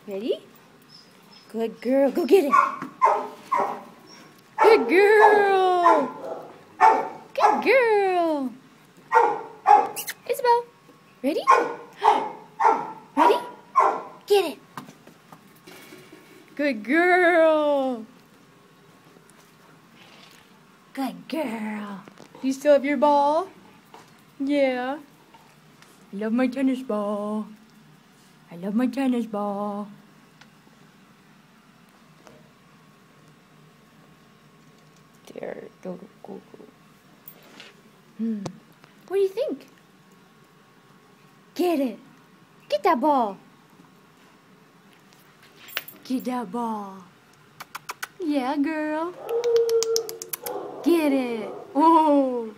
Ready? Good girl. Go get it. Good girl. Good girl. Isabel. Ready? Ready? Get it. Good girl. Good girl. You still have your ball? Yeah. I love my tennis ball. I love my tennis ball. There, go. What do you think? Get it. Get that ball. Get that ball. Yeah, girl. Get it. Oh.